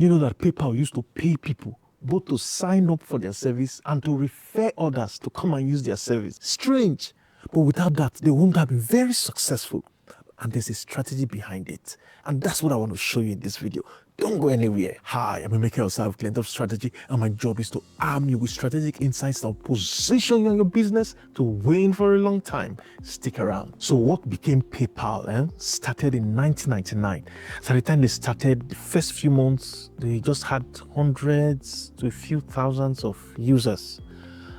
You know that PayPal used to pay people both to sign up for their service and to refer others to come and use their service. Strange. But without that, they wouldn't have been very successful. And there's a strategy behind it. And that's what I want to show you in this video. Don't go anywhere. Hi, I'm Emeka Osaf, client of strategy, and my job is to arm you with strategic insights that will position you in your business to win for a long time. Stick around. So what became PayPal started in 1999. So at the time they started, the first few months, they just had hundreds to a few thousands of users.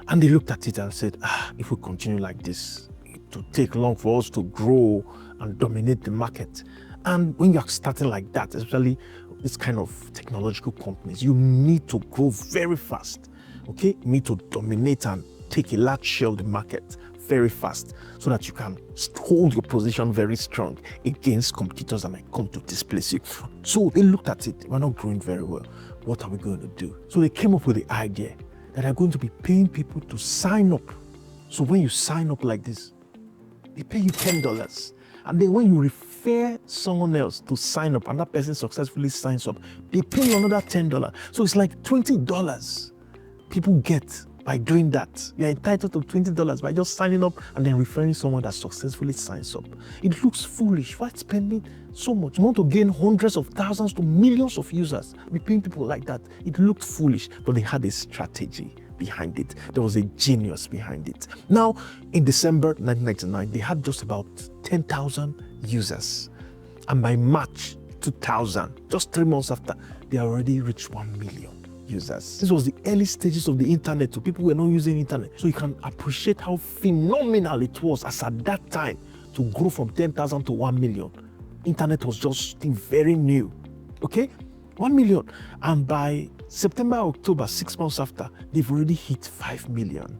And they looked at it and said, if we continue like this, it will take long for us to grow and dominate the market. And when you're starting like that, especially this kind of technological companies, you need to grow very fast. Okay, you need to dominate and take a large share of the market very fast so that you can hold your position very strong against competitors that might come to displace you. So they looked at it, we're not growing very well. What are we going to do? So they came up with the idea that they're going to be paying people to sign up. So when you sign up like this, they pay you $10. And then when you refer someone else to sign up and that person successfully signs up, they pay you another $10. So it's like $20 people get by doing that. You're entitled to $20 by just signing up and then referring someone that successfully signs up. It looks foolish. Why spending so much? You want to gain hundreds of thousands to millions of users. Be paying people like that. It looked foolish, but they had a strategy behind it. There was a genius behind it. Now, in December 1999, they had just about 10,000 users. And by March 2000, just 3 months after, they already reached 1 million users. This was the early stages of the internet, so people were not using internet. So you can appreciate how phenomenal it was as at that time to grow from 10,000 to 1 million. Internet was just very new. Okay? 1 million. And by September, October, 6 months after, they've already hit 5 million.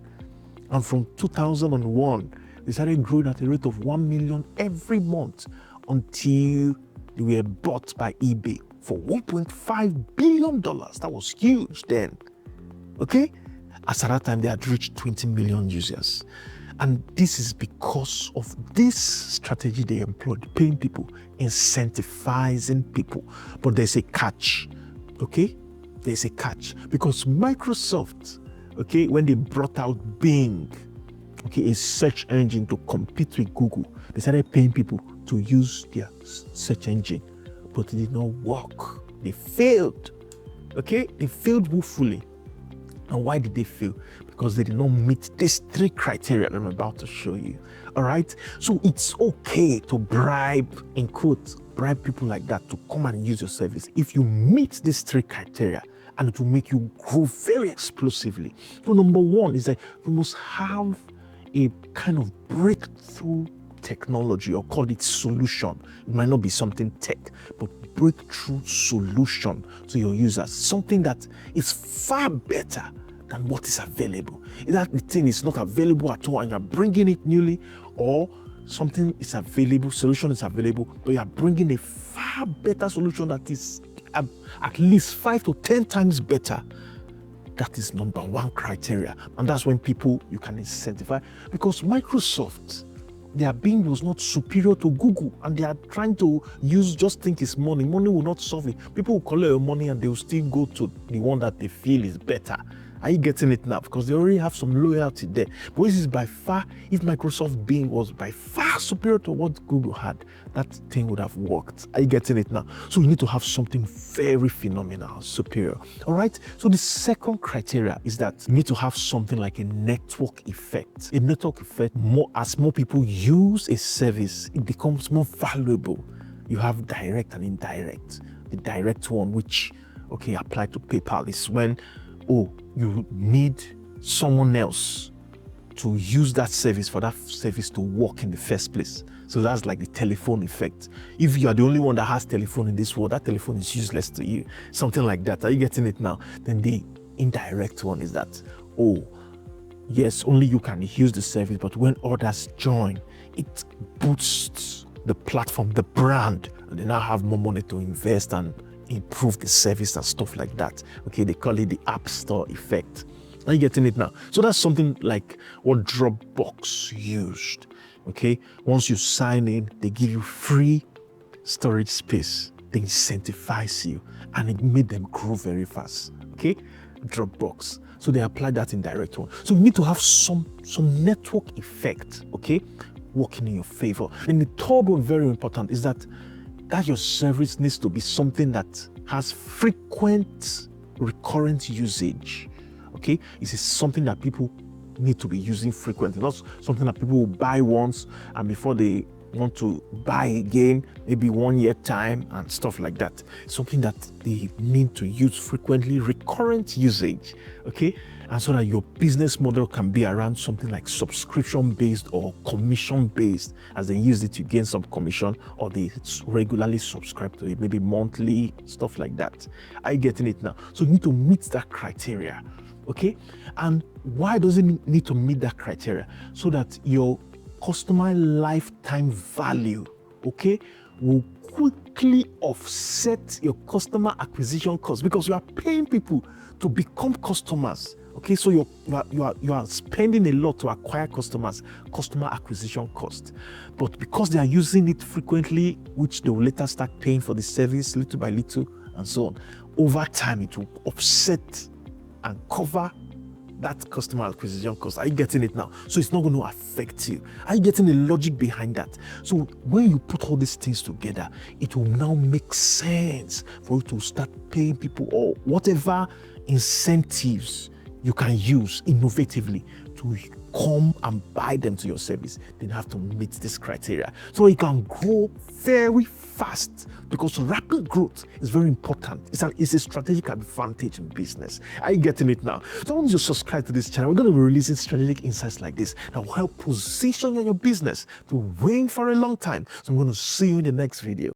And from 2001, they started growing at a rate of 1 million every month until they were bought by eBay for $1.5 billion. That was huge then. Okay? As at that time, they had reached 20 million users. And this is because of this strategy they employed, paying people, incentivizing people. But there's a catch, okay? There's a catch. Because Microsoft, okay, when they brought out Bing, okay, a search engine to compete with Google, they started paying people to use their search engine. But it did not work. They failed, okay? They failed woefully. And why did they fail? Because they did not meet these 3 criteria that I'm about to show you. All right? So it's okay to bribe, in quotes, bribe people like that to come and use your service if you meet these 3 criteria, and it will make you grow very explosively. So number 1 is that you must have a kind of breakthrough technology, or call it solution. It might not be something tech, but breakthrough solution to your users. Something that is far better than what is available. Either the thing is not available at all and you're bringing it newly, or something is available, solution is available, but you are bringing a far better solution that is at least 5 to 10 times better. That is number 1 criteria. And that's when people you can incentivize, because Microsoft, their Bing was not superior to Google, and they are trying to just think it's money. Money will not solve it. People will collect your money and they will still go to the one that they feel is better. Are you getting it now? Because they already have some loyalty there. But this is by far, if Microsoft Bing was by far superior to what Google had, that thing would have worked. Are you getting it now? So you need to have something very phenomenal, superior. All right? So the second criteria is that you need to have something like a network effect. A network effect, as more people use a service, it becomes more valuable. You have direct and indirect. The direct one, which, okay, applied to PayPal, is when you need someone else to use that service for that service to work in the first place. So that's like the telephone effect. If you are the only one that has telephone in this world, that telephone is useless to you. Something like that. Are you getting it now? Then the indirect one is that, yes, only you can use the service, but when others join, it boosts the platform, the brand, and they now have more money to invest and improve the service and stuff like that. Okay, they call it the App Store effect. Are you getting it now? So that's something like what Dropbox used. Okay, once you sign in, they give you free storage space. They incentivize you, and it made them grow very fast. Okay, Dropbox. So they applied that in direct one. So you need to have some network effect, okay, working in your favor. And the third one, very important, is that your service needs to be something that has frequent, recurrent usage. Okay, it is something that people need to be using frequently, not something that people will buy once and before they want to buy again, maybe 1 year time and stuff like that. Something that they need to use frequently, recurrent usage, okay? And so that your business model can be around something like subscription based or commission based, as they use it to gain some commission, or they regularly subscribe to it, maybe monthly, stuff like that. Are you getting it now? So you need to meet that criteria, okay? And why does it need to meet that criteria? So that your customer lifetime value, okay, will quickly offset your customer acquisition cost, because you are paying people to become customers. Okay, so you are spending a lot to acquire customers, customer acquisition cost. But because they are using it frequently, which they will later start paying for the service little by little and so on, over time it will offset and cover that customer acquisition cost. Are you getting it now? So it's not going to affect you. Are you getting the logic behind that? So when you put all these things together, it will now make sense for you to start paying people, or whatever incentives you can use innovatively to come and buy them to your service. Then you have to meet this criteria so you can grow very fast, because rapid growth is very important. It's a strategic advantage in business. Are you getting it now? So once you subscribe to this channel, we're going to be releasing strategic insights like this that will help position your business to win for a long time. So I'm going to see you in the next video.